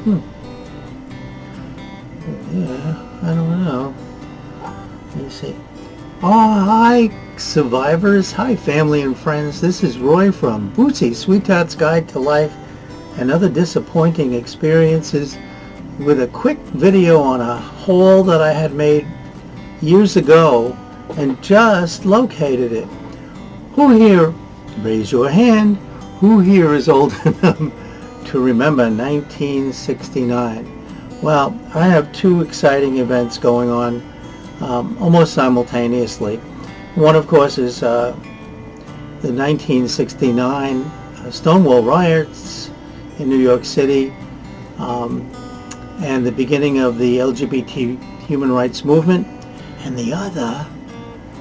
Yeah, I don't know. Let me see. Oh, hi, survivors. Hi, family and friends. This is Roy from Bootsy, Sweetheart's Guide to Life and Other Disappointing Experiences, with a quick video on a haul that I had made years ago and just located it. Who here, raise your hand, who here is old enough to remember 1969? Well, I have two exciting events going on almost simultaneously. One, of course, is the 1969 Stonewall riots in New York City, and the beginning of the LGBT human rights movement. And the other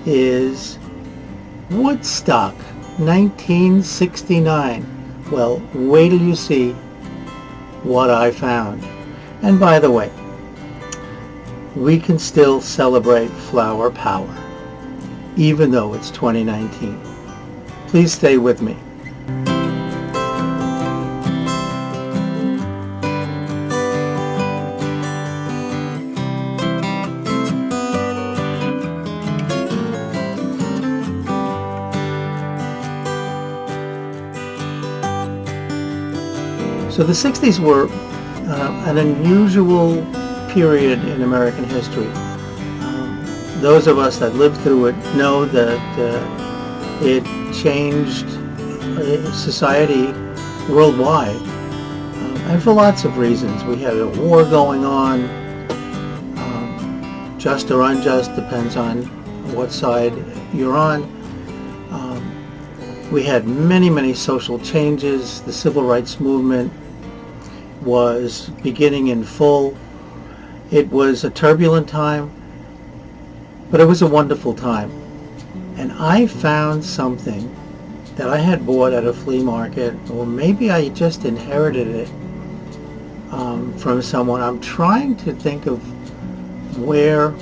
is Woodstock 1969. Well, wait till you see what I found. And by the way, we can still celebrate flower power, even though it's 2019. Please stay with me. So the 60s were an unusual period in American history. Those of us that lived through it know that it changed society worldwide, and for lots of reasons. We had a war going on, just or unjust, depends on what side you're on. We had many social changes. The civil rights movement was beginning in full. It was a turbulent time, but it was a wonderful time. And I found something that I had bought at a flea market, or maybe I just inherited it from someone. I'm trying to think of where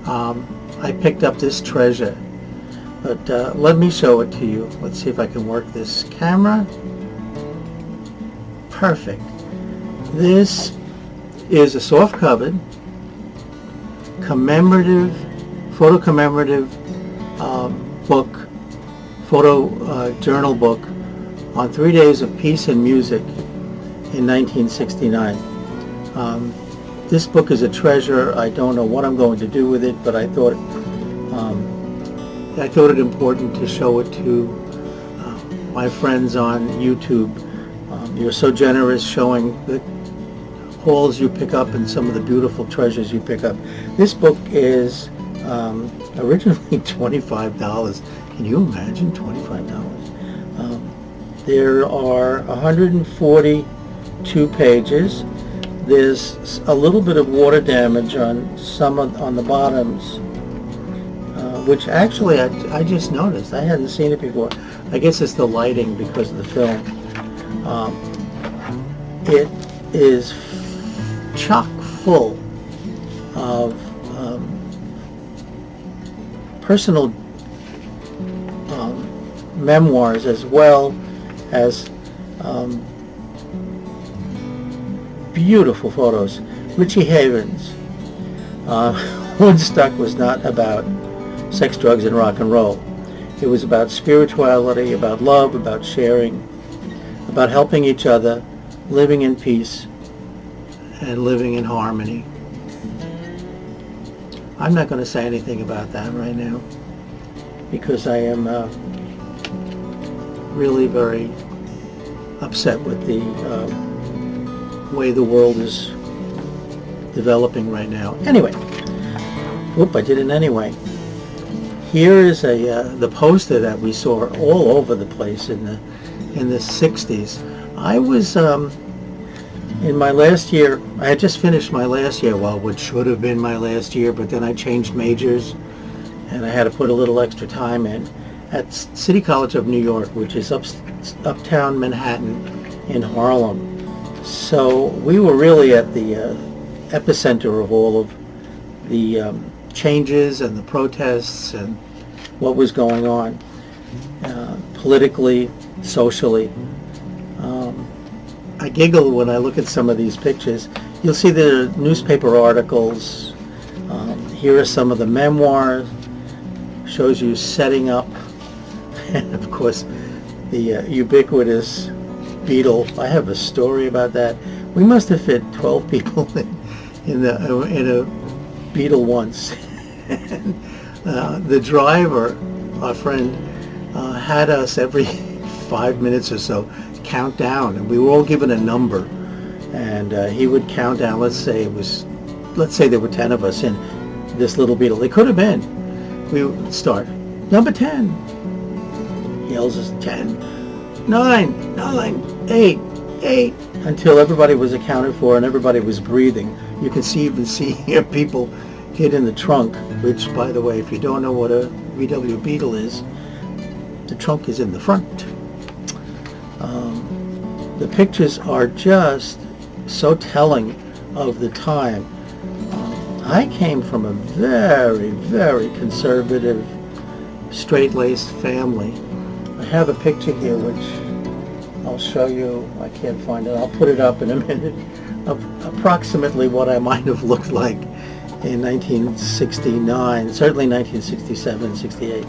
I picked up this treasure, but let me show it to you. Let's see if I can work this camera. Perfect. This is a soft-covered photo commemorative book, journal book on 3 days of peace and music in 1969. This book is a treasure. I don't know what I'm going to do with it, but I thought it important to show it to my friends on YouTube. You're so generous showing the hauls you pick up and some of the beautiful treasures you pick up. This book is originally $25. Can you imagine $25? There are 142 pages. There's a little bit of water damage on on the bottoms, which actually I just noticed. I hadn't seen it before. I guess it's the lighting because of the film. It is chock full of personal memoirs, as well as beautiful photos. Richie Havens. Woodstock was not about sex, drugs, and rock and roll. It was about spirituality, about love, about sharing, about helping each other, living in peace, and living in harmony. I'm not going to say anything about that right now, because I am really very upset with the way the world is developing right now. Anyway, I did it anyway. Here is the poster that we saw all over the place in the 60s. I was in my last year. I had just finished my last year, well, what should have been my last year, but then I changed majors and I had to put a little extra time in at City College of New York, which is uptown Manhattan in Harlem. So we were really at the epicenter of all of the changes and the protests and what was going on politically, socially. I giggle when I look at some of these pictures. You'll see the newspaper articles. Here are some of the memoirs. Shows you setting up, and of course the ubiquitous Beetle. I have a story about that. We must have fit 12 people in a Beetle once. The driver, our friend, had us every 5 minutes or so count down, and we were all given a number, and he would count down. Let's say there were 10 of us in this little Beetle. It could have been. We would start number 10. He yells us 10, 9, 8, until everybody was accounted for and everybody was breathing. You can even see people hid in the trunk, which, by the way, if you don't know what a VW Beetle is, the trunk is in the front. The pictures are just so telling of the time. I came from a very, very conservative, straight-laced family. I have a picture here which I'll show you. I can't find it. I'll put it up in a minute, of approximately what I might have looked like in 1969, certainly 1967, 68.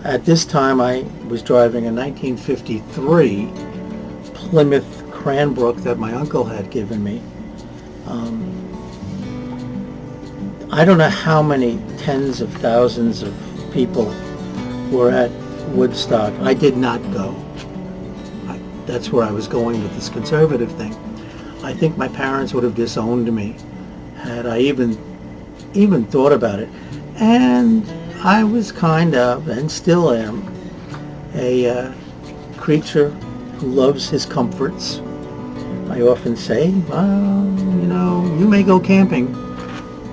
At this time, I was driving a 1953 Plymouth Cranbrook that my uncle had given me. I don't know how many tens of thousands of people were at Woodstock. I did not go. That's where I was going with this conservative thing. I think my parents would have disowned me had I even thought about it. And I was kind of, and still am, a creature who loves his comforts. I often say, well, you may go camping,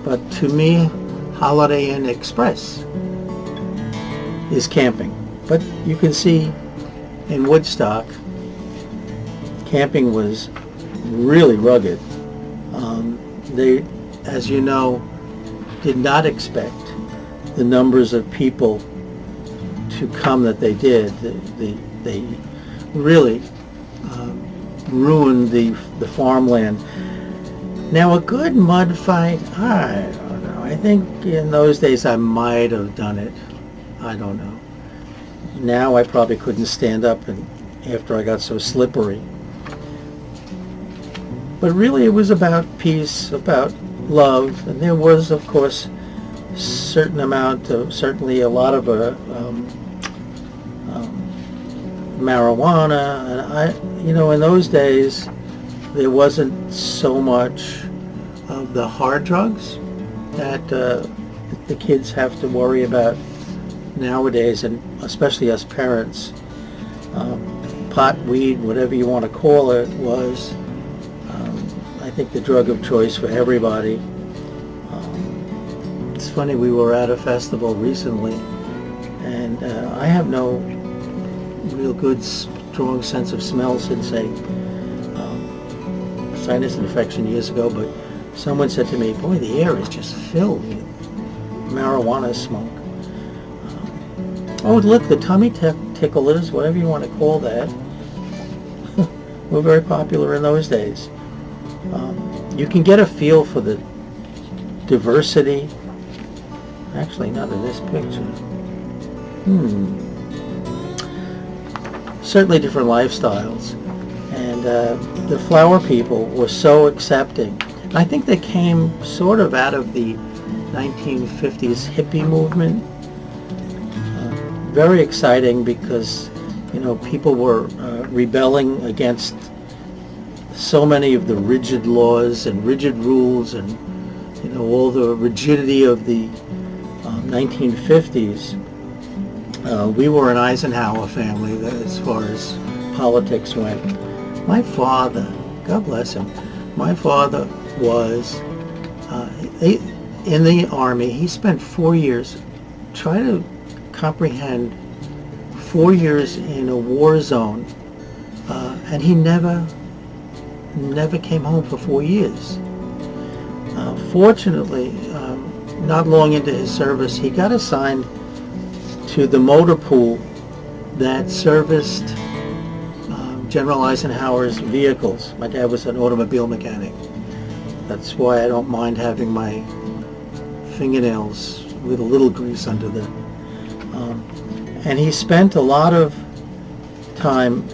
but to me, Holiday Inn Express is camping. But you can see in Woodstock, camping was really rugged. They, as you know, did not expect the numbers of people to come that they did. They really ruined the farmland. Now, a good mud fight, I don't know. I think in those days I might have done it. I don't know. Now I probably couldn't stand up after I got so slippery. But really it was about peace, about love, and there was, of course, certainly a lot of marijuana, and in those days there wasn't so much of the hard drugs that the kids have to worry about nowadays, and especially us parents. Pot, weed, whatever you want to call it, was I think the drug of choice for everybody. It's funny, we were at a festival recently, and I have no real good strong sense of smell since a sinus infection years ago, but someone said to me, boy, the air is just filled with marijuana smoke. Oh, look, the tummy ticklers, whatever you want to call that, were very popular in those days. You can get a feel for the diversity. Actually, not in this picture. Certainly different lifestyles. And the flower people were so accepting. I think they came sort of out of the 1950s hippie movement. Very exciting because, people were rebelling against so many of the rigid laws and rigid rules and, all the rigidity of the 1950s. We were an Eisenhower family as far as politics went. My father, God bless him, my father was in the Army. He spent 4 years trying to comprehend 4 years in a war zone, and he never came home for 4 years. Fortunately, not long into his service, he got assigned to the motor pool that serviced General Eisenhower's vehicles. My dad was an automobile mechanic. That's why I don't mind having my fingernails with a little grease under them. And he spent a lot of time,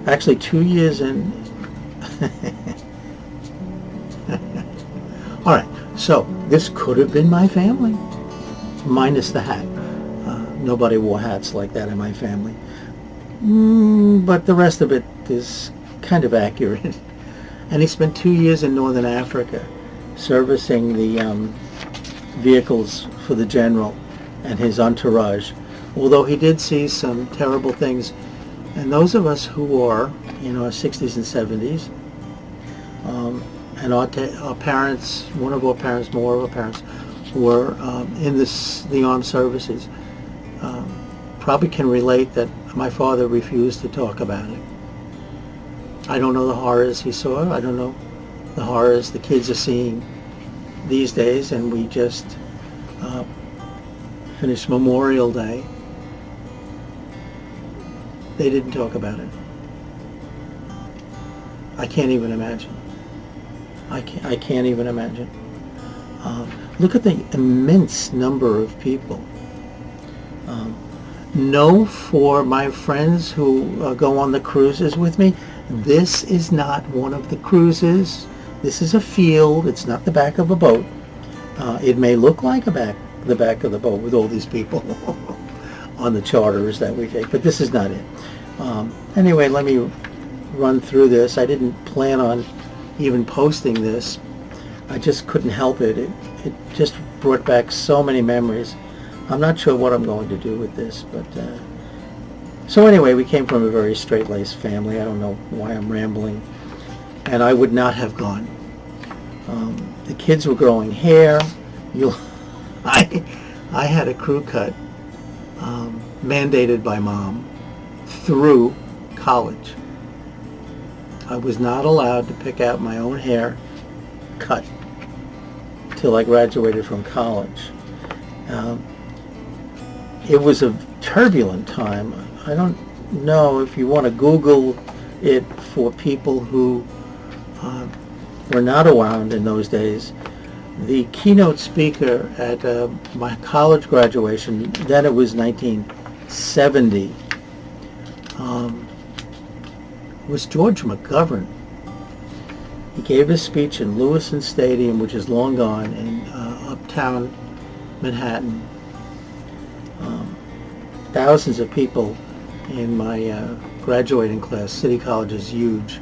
actually 2 years in. All right, so this could have been my family, minus the hat. Nobody wore hats like that in my family. But the rest of it is kind of accurate. And he spent 2 years in Northern Africa servicing the vehicles for the general and his entourage. Although he did see some terrible things. And those of us who are in our 60s and 70s, and our parents, one of our parents, more of our parents, were in the armed services, probably can relate that my father refused to talk about it. I don't know the horrors he saw. I don't know the horrors the kids are seeing these days, and we just finished Memorial Day. They didn't talk about it. I can't even imagine. I can't even imagine. Look at the immense number of people. No, for my friends who go on the cruises with me, this is not one of the cruises. This is a field. It's not the back of a boat. It may look like the back of the boat with all these people on the charters that we take, but this is not it. Anyway, let me run through this. I didn't plan on even posting this. I just couldn't help it. It just brought back so many memories. I'm not sure what I'm going to do with this, but so anyway, we came from a very straight-laced family. I don't know why I'm rambling, and I would not have gone. The kids were growing hair. I had a crew cut mandated by Mom through college. I was not allowed to pick out my own hair cut till I graduated from college. It was a turbulent time. I don't know if you want to Google it for people who were not around in those days. The keynote speaker at my college graduation, then it was 1970, was George McGovern. He gave a speech in Lewiston Stadium, which is long gone, in uptown Manhattan. Thousands of people in my graduating class. City College is huge.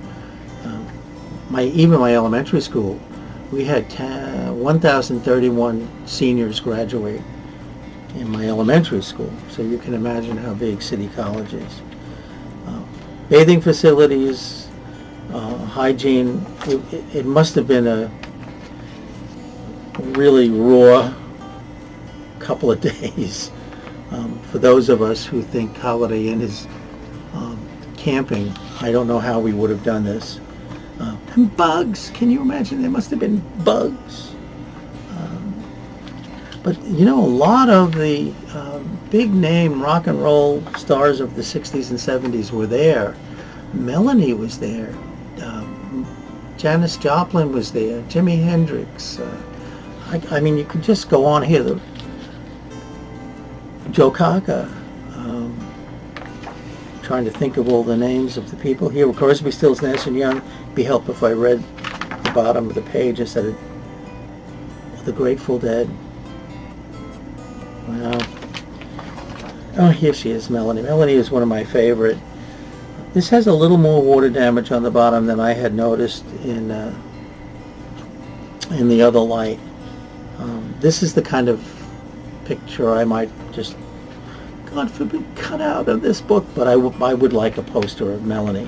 Even my elementary school, we had 1,031 seniors graduate in my elementary school. So you can imagine how big City College is. Bathing facilities, hygiene. It must have been a really raw couple of days. For those of us who think Holiday Inn is camping, I don't know how we would have done this. And bugs, can you imagine? There must have been bugs. But you know, a lot of the big name rock and roll stars of the 60s and 70s were there. Melanie was there. Janis Joplin was there. Jimi Hendrix. I mean, you could just go on here. Joe Cocker. Trying to think of all the names of the people here. Crosby, Stills, Nash and Young. It'd be helpful if I read the bottom of the page instead of the Grateful Dead. Wow. Oh, here she is, Melanie. Melanie is one of my favorite. This has a little more water damage on the bottom than I had noticed in the other light. This is the kind of picture I might just, God forbid, cut out of this book, but I would like a poster of Melanie.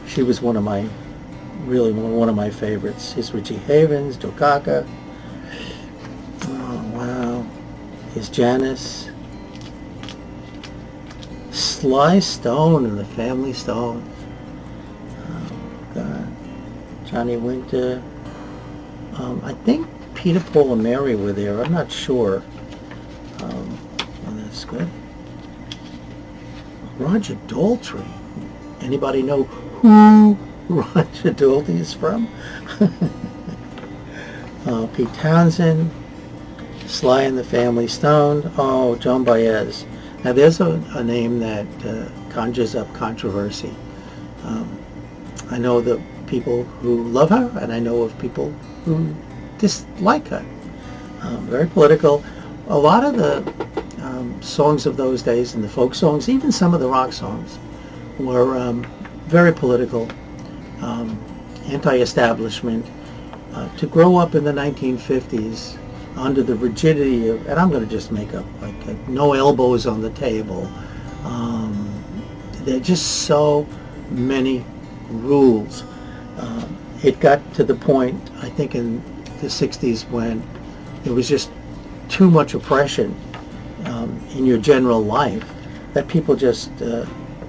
She was one of my favorites. Here's Richie Havens, Joe Cocker. Oh, wow. Here's Janis. Sly Stone and the Family Stone. Oh, God. Johnny Winter. I think Peter, Paul, and Mary were there. I'm not sure. Well, that's good. Roger Daltrey. Anybody know who Roger Daltrey is from? Pete Townsend, Sly and the Family Stone. Oh, Joan Baez. Now there's a name that conjures up controversy. I know the people who love her, and I know of people who dislike her. Very political. A lot of the songs of those days, and the folk songs, even some of the rock songs, were very political, anti-establishment. To grow up in the 1950s under the rigidity of, and I'm going to just make up, like no elbows on the table. There are just so many rules. It got to the point, I think, in the 60s when there was just too much oppression in your general life that people just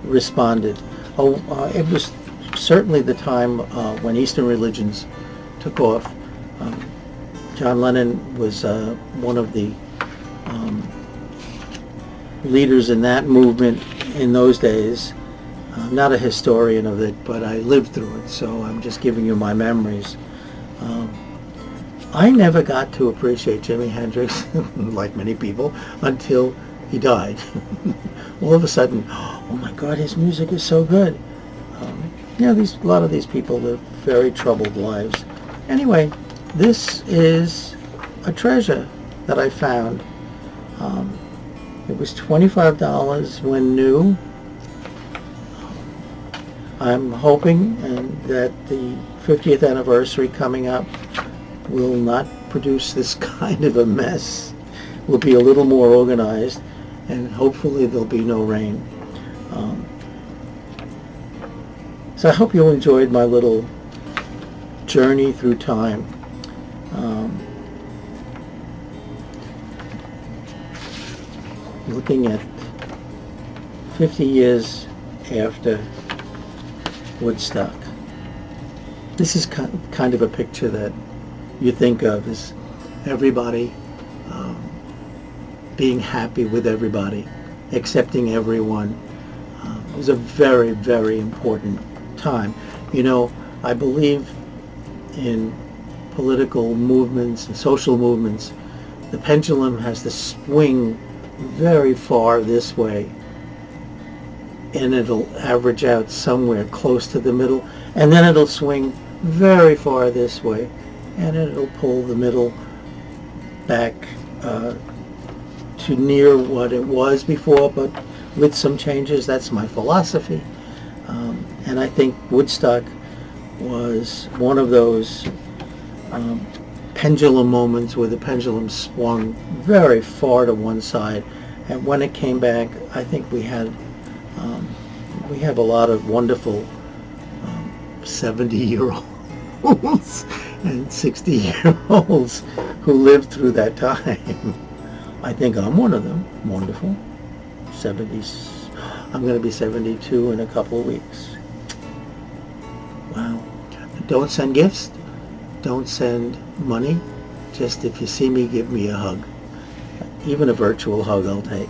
responded. It was certainly the time when Eastern religions took off. John Lennon was one of the leaders in that movement in those days. I'm not a historian of it, but I lived through it, so I'm just giving you my memories. I never got to appreciate Jimi Hendrix, like many people, until he died. All of a sudden, oh my God, his music is so good. A lot of these people live very troubled lives. Anyway, this is a treasure that I found. It was $25 when new. I'm hoping that the 50th anniversary coming up will not produce this kind of a mess. Will be a little more organized, and hopefully there'll be no rain. So I hope you enjoyed my little journey through time. Looking at 50 years after Woodstock. This is kind of a picture that you think of as everybody being happy with everybody, accepting everyone. It was a very, very important time. I believe in political movements and social movements. The pendulum has to swing very far this way, and it'll average out somewhere close to the middle, and then it'll swing very far this way, and it'll pull the middle back to near what it was before, but with some changes. That's my philosophy. And I think Woodstock was one of those pendulum moments where the pendulum swung very far to one side, and when it came back, I think we have a lot of wonderful 70-year-olds and 60-year-olds who lived through that time. I think I'm one of them. Wonderful. 70s. I'm going to be 72 in a couple of weeks. Wow. Don't send gifts. Don't send money. Just if you see me, give me a hug. Even a virtual hug I'll take.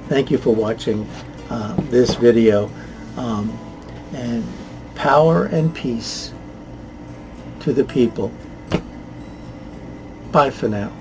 Thank you for watching this video. And power and peace to the people. Bye for now.